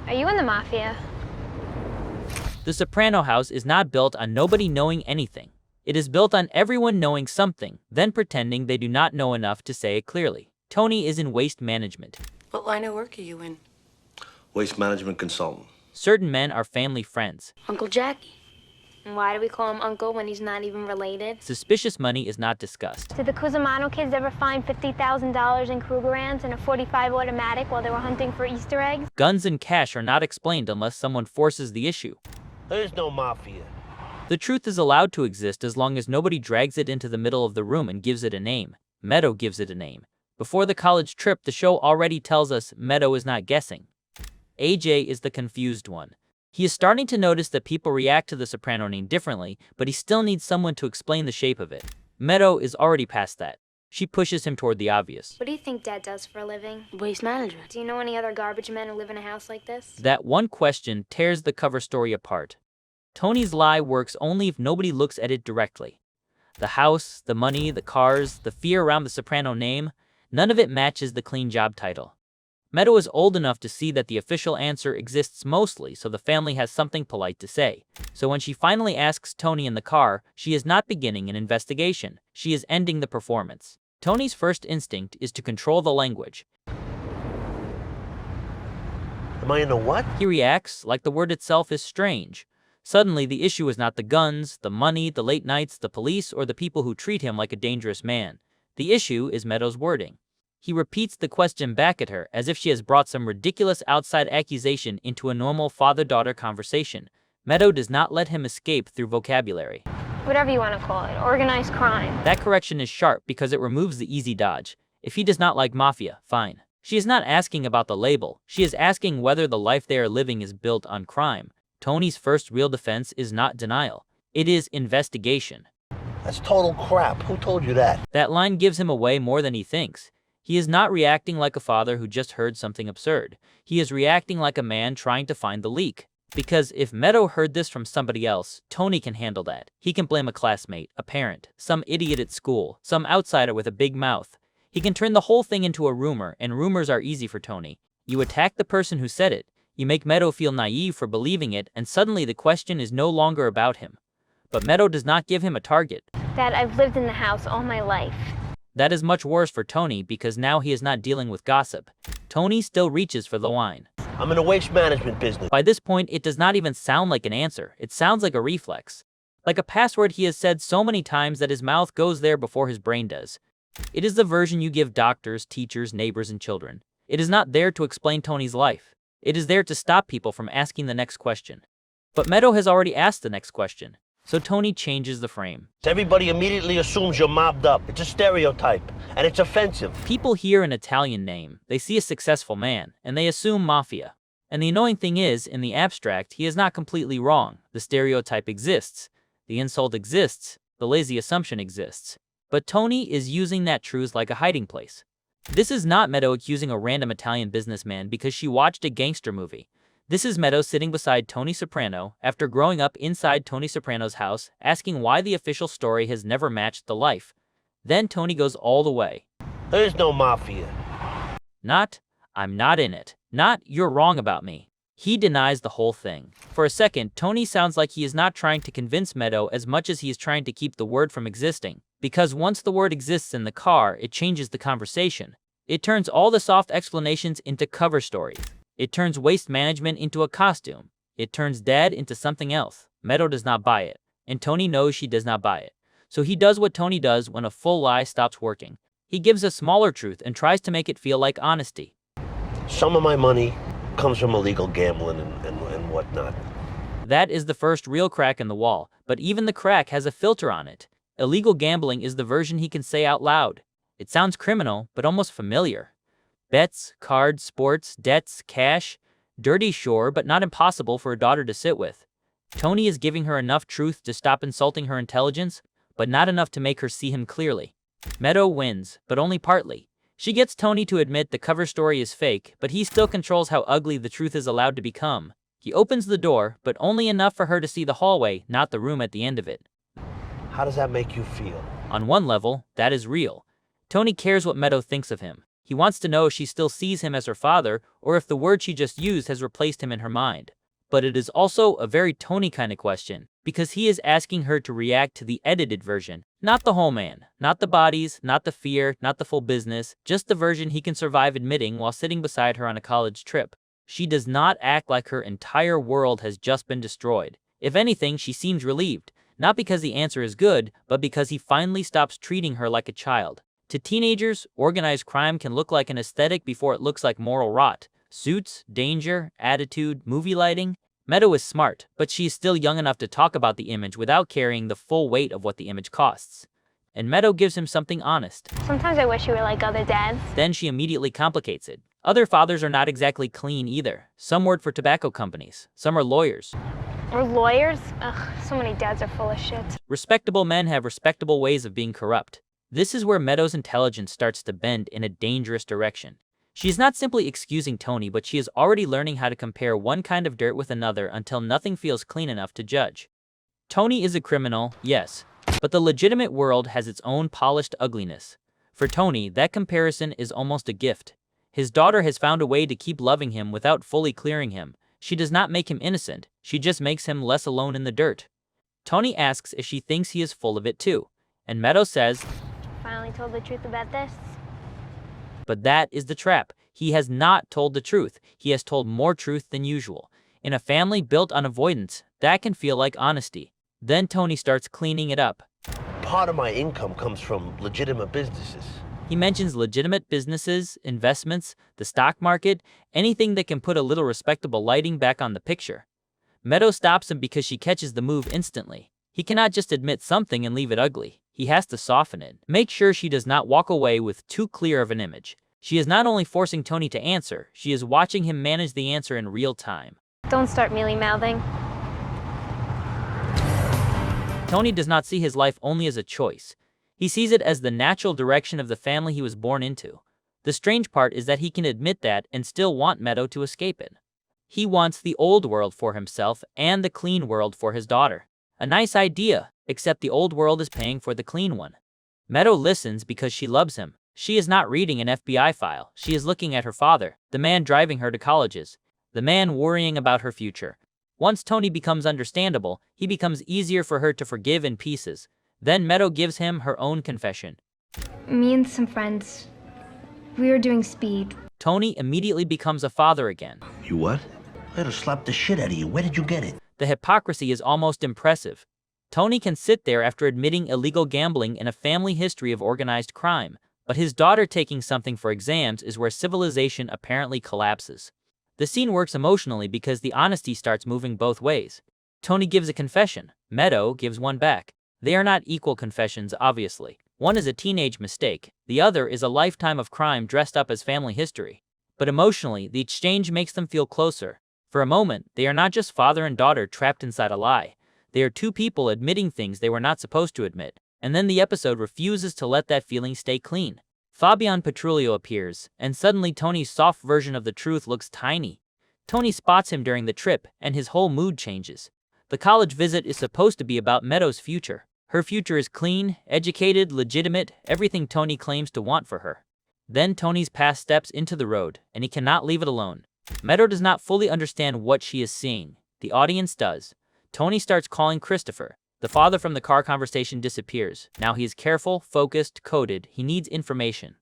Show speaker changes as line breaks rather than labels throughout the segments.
Are you in the mafia?
The Soprano house is not built on nobody knowing anything. It is built on everyone knowing something, then pretending they do not know enough to say it clearly. Tony is in waste management.
What line of work are you in?
Waste management consultant.
Certain men are family friends.
Uncle Jackie.
And why do we call him Uncle when he's not even related?
Suspicious money is not discussed.
Did the Cusimano kids ever find $50,000 in Krugerrands and a .45 automatic while they were hunting for Easter eggs?
Guns and cash are not explained unless someone forces the issue.
There's no mafia.
The truth is allowed to exist as long as nobody drags it into the middle of the room and gives it a name. Meadow gives it a name. Before the college trip, the show already tells us Meadow is not guessing. AJ is the confused one. He is starting to notice that people react to the Soprano name differently, but he still needs someone to explain the shape of it. Meadow is already past that. She pushes him toward the obvious.
What do you think Dad does for a living?
Waste management.
Do you know any other garbage men who live in a house like this?
That one question tears the cover story apart. Tony's lie works only if nobody looks at it directly. The house, the money, the cars, the fear around the Soprano name, none of it matches the clean job title. Meadow is old enough to see that the official answer exists mostly, so the family has something polite to say. So when she finally asks Tony in the car, she is not beginning an investigation. She is ending the performance. Tony's first instinct is to control the language.
Am I in a what?
He reacts like the word itself is strange. Suddenly, the issue is not the guns, the money, the late nights, the police, or the people who treat him like a dangerous man. The issue is Meadow's wording. He repeats the question back at her as if she has brought some ridiculous outside accusation into a normal father-daughter conversation. Meadow does not let him escape through vocabulary.
Whatever you want to call it, organized crime.
That correction is sharp because it removes the easy dodge. If he does not like mafia, fine. She is not asking about the label. She is asking whether the life they are living is built on crime. Tony's first real defense is not denial. It is investigation.
That's total crap. Who told you that?
That line gives him away more than he thinks. He is not reacting like a father who just heard something absurd. He is reacting like a man trying to find the leak. Because if Meadow heard this from somebody else, Tony can handle that. He can blame a classmate, a parent, some idiot at school, some outsider with a big mouth. He can turn the whole thing into a rumor, and rumors are easy for Tony. You attack the person who said it, you make Meadow feel naive for believing it, and suddenly the question is no longer about him. But Meadow does not give him a target.
Dad, I've lived in the house all my life.
That is much worse for Tony because now he is not dealing with gossip. Tony still reaches for the line.
I'm in the waste management business.
By this point, it does not even sound like an answer. It sounds like a reflex. Like a password he has said so many times that his mouth goes there before his brain does. It is the version you give doctors, teachers, neighbors, and children. It is not there to explain Tony's life. It is there to stop people from asking the next question. But Meadow has already asked the next question. So Tony changes the frame.
Everybody immediately assumes you're mobbed up. It's a stereotype, and it's offensive.
People hear an Italian name, they see a successful man, and they assume mafia. And the annoying thing is, in the abstract, he is not completely wrong. The stereotype exists. The insult exists. The lazy assumption exists. But Tony is using that truth like a hiding place. This is not Meadow accusing a random Italian businessman because she watched a gangster movie. This is Meadow sitting beside Tony Soprano after growing up inside Tony Soprano's house, asking why the official story has never matched the life. Then Tony goes all the way.
There's no mafia.
Not, I'm not in it. Not, you're wrong about me. He denies the whole thing. For a second, Tony sounds like he is not trying to convince Meadow as much as he is trying to keep the word from existing. Because once the word exists in the car, it changes the conversation. It turns all the soft explanations into cover stories. It turns waste management into a costume. It turns Dad into something else. Meadow does not buy it, and Tony knows she does not buy it. So he does what Tony does when a full lie stops working. He gives a smaller truth and tries to make it feel like honesty.
Some of my money comes from illegal gambling and whatnot.
That is the first real crack in the wall, but even the crack has a filter on it. Illegal gambling is the version he can say out loud. It sounds criminal, but almost familiar. Bets, cards, sports, debts, cash. Dirty, sure, but not impossible for a daughter to sit with. Tony is giving her enough truth to stop insulting her intelligence, but not enough to make her see him clearly. Meadow wins, but only partly. She gets Tony to admit the cover story is fake, but he still controls how ugly the truth is allowed to become. He opens the door, but only enough for her to see the hallway, not the room at the end of it.
How does that make you feel?
On one level, that is real. Tony cares what Meadow thinks of him. He wants to know if she still sees him as her father or if the word she just used has replaced him in her mind. But it is also a very Tony kind of question, because he is asking her to react to the edited version, not the whole man, not the bodies, not the fear, not the full business, just the version he can survive admitting while sitting beside her on a college trip. She does not act like her entire world has just been destroyed. If anything, she seems relieved, not because the answer is good, but because he finally stops treating her like a child. To teenagers, organized crime can look like an aesthetic before it looks like moral rot. Suits, danger, attitude, movie lighting. Meadow is smart, but she is still young enough to talk about the image without carrying the full weight of what the image costs. And Meadow gives him something honest.
Sometimes I wish you were like other dads.
Then she immediately complicates it. Other fathers are not exactly clean either. Some work for tobacco companies. Some are lawyers.
Or lawyers? Ugh, so many dads are full of shit.
Respectable men have respectable ways of being corrupt. This is where Meadow's intelligence starts to bend in a dangerous direction. She is not simply excusing Tony, but she is already learning how to compare one kind of dirt with another until nothing feels clean enough to judge. Tony is a criminal, yes, but the legitimate world has its own polished ugliness. For Tony, that comparison is almost a gift. His daughter has found a way to keep loving him without fully clearing him. She does not make him innocent, she just makes him less alone in the dirt. Tony asks if she thinks he is full of it too, and Meadow says,
Finally told the truth about this.
but that is the trap. He has not told the truth. He has told more truth than usual. In a family built on avoidance, that can feel like honesty. Then Tony starts cleaning it up.
Part of my income comes from legitimate businesses.
He mentions legitimate businesses, investments, the stock market, anything that can put a little respectable lighting back on the picture. Meadow stops him because she catches the move instantly. He cannot just admit something and leave it ugly. He has to soften it. Make sure she does not walk away with too clear of an image. She is not only forcing Tony to answer, she is watching him manage the answer in real time.
Don't start mealy-mouthing.
Tony does not see his life only as a choice. He sees it as the natural direction of the family he was born into. The strange part is that he can admit that and still want Meadow to escape it. He wants the old world for himself and the clean world for his daughter. A nice idea, except the old world is paying for the clean one. Meadow listens because she loves him. She is not reading an FBI file. She is looking at her father, the man driving her to colleges, the man worrying about her future. Once Tony becomes understandable, he becomes easier for her to forgive in pieces. Then Meadow gives him her own confession.
Me and some friends, we were doing speed.
Tony immediately becomes a father again.
You what? I'd have slapped the shit out of you. Where did you get it?
The hypocrisy is almost impressive. Tony can sit there after admitting illegal gambling and a family history of organized crime, but his daughter taking something for exams is where civilization apparently collapses. The scene works emotionally because the honesty starts moving both ways. Tony gives a confession. Meadow gives one back. They are not equal confessions, obviously. One is a teenage mistake. The other is a lifetime of crime dressed up as family history. But emotionally, the exchange makes them feel closer. For a moment, they are not just father and daughter trapped inside a lie. They are two people admitting things they were not supposed to admit. And then the episode refuses to let that feeling stay clean. Fabian Petrulio appears, and suddenly Tony's soft version of the truth looks tiny. Tony spots him during the trip, and his whole mood changes. The college visit is supposed to be about Meadow's future. Her future is clean, educated, legitimate, everything Tony claims to want for her. Then Tony's path steps into the road, and he cannot leave it alone. Meadow does not fully understand what she is seeing. The audience does. Tony starts calling Christopher. The father from the car conversation disappears. Now he is careful, focused, coded. He needs information.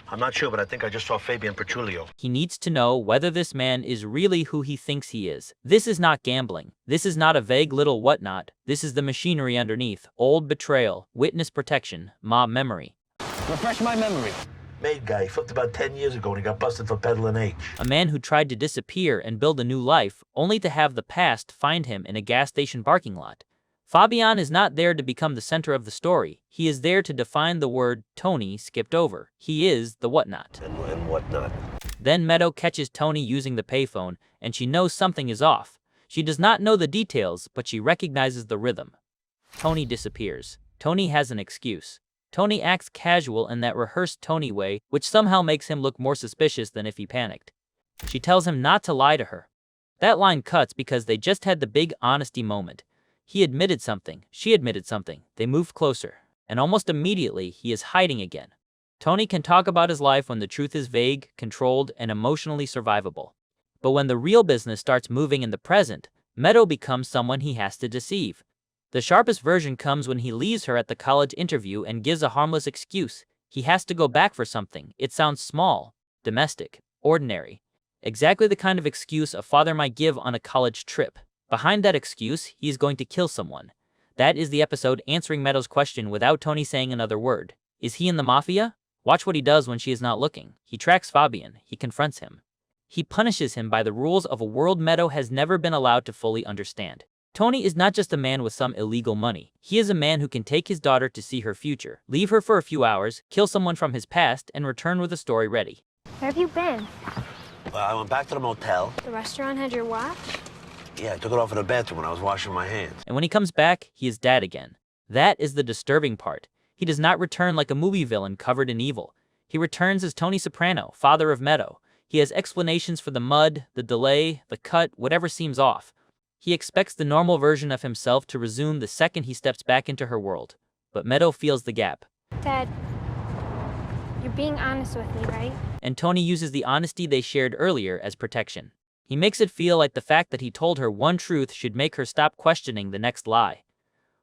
I'm not sure, but I think I just saw Fabian Petrulio.
He needs to know whether this man is really who he thinks he is. This is not gambling. This is not a vague little whatnot. This is the machinery underneath. Old betrayal, witness protection, mob memory.
Refresh my memory.
Made guy, he flipped about 10 years ago and he got busted for peddling H.
A man who tried to disappear and build a new life, only to have the past find him in a gas station parking lot. Fabian is not there to become the center of the story. He is there to define the word Tony skipped over. He is the whatnot.
And whatnot.
Then Meadow catches Tony using the payphone, and she knows something is off. She does not know the details, but she recognizes the rhythm. Tony disappears. Tony has an excuse. Tony acts casual in that rehearsed Tony way, which somehow makes him look more suspicious than if he panicked. She tells him not to lie to her. That line cuts because they just had the big honesty moment. He admitted something. She admitted something. They moved closer. And almost immediately, he is hiding again. Tony can talk about his life when the truth is vague, controlled, and emotionally survivable. But when the real business starts moving in the present, Meadow becomes someone he has to deceive. The sharpest version comes when he leaves her at the college interview and gives a harmless excuse. He has to go back for something. It sounds small, domestic, ordinary. Exactly the kind of excuse a father might give on a college trip. Behind that excuse, he is going to kill someone. That is the episode answering Meadow's question without Tony saying another word. Is he in the mafia? Watch what he does when she is not looking. He tracks Fabian. He confronts him. He punishes him by the rules of a world Meadow has never been allowed to fully understand. Tony is not just a man with some illegal money. He is a man who can take his daughter to see her future, leave her for a few hours, kill someone from his past, and return with a story ready.
Where have you been?
I went back to the motel.
The restaurant had your watch?
Yeah, I took it off in the bathroom when I was washing my hands.
And when he comes back, he is dad again. That is the disturbing part. He does not return like a movie villain covered in evil. He returns as Tony Soprano, father of Meadow. He has explanations for the mud, the delay, the cut, whatever seems off. He expects the normal version of himself to resume the second he steps back into her world. But Meadow feels the gap.
Dad, you're being honest with me, right?
And Tony uses the honesty they shared earlier as protection. He makes it feel like the fact that he told her one truth should make her stop questioning the next lie.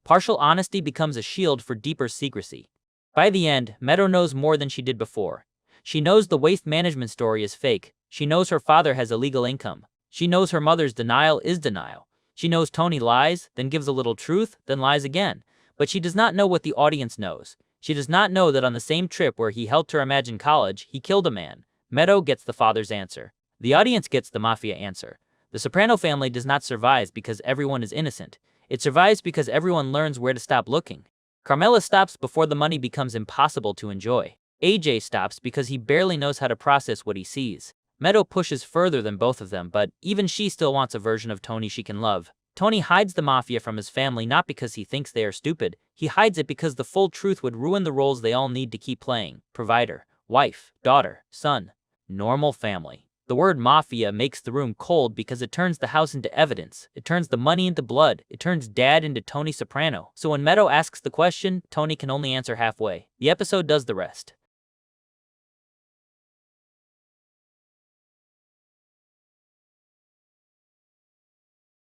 Partial honesty becomes a shield for deeper secrecy. By the end, Meadow knows more than she did before. She knows the waste management story is fake. She knows her father has illegal income. She knows her mother's denial is denial. She knows Tony lies, then gives a little truth, then lies again. But she does not know what the audience knows. She does not know that on the same trip where he helped her imagine college, he killed a man. Meadow gets the father's answer. The audience gets the mafia answer. The Soprano family does not survive because everyone is innocent. It survives because everyone learns where to stop looking. Carmela stops before the money becomes impossible to enjoy. AJ stops because he barely knows how to process what he sees. Meadow pushes further than both of them, but even she still wants a version of Tony she can love. Tony hides the mafia from his family not because he thinks they are stupid. He hides it because the full truth would ruin the roles they all need to keep playing. Provider, wife, daughter, son, normal family. The word mafia makes the room cold because it turns the house into evidence. It turns the money into blood. It turns dad into Tony Soprano. So when Meadow asks the question, Tony can only answer halfway. The episode does the rest.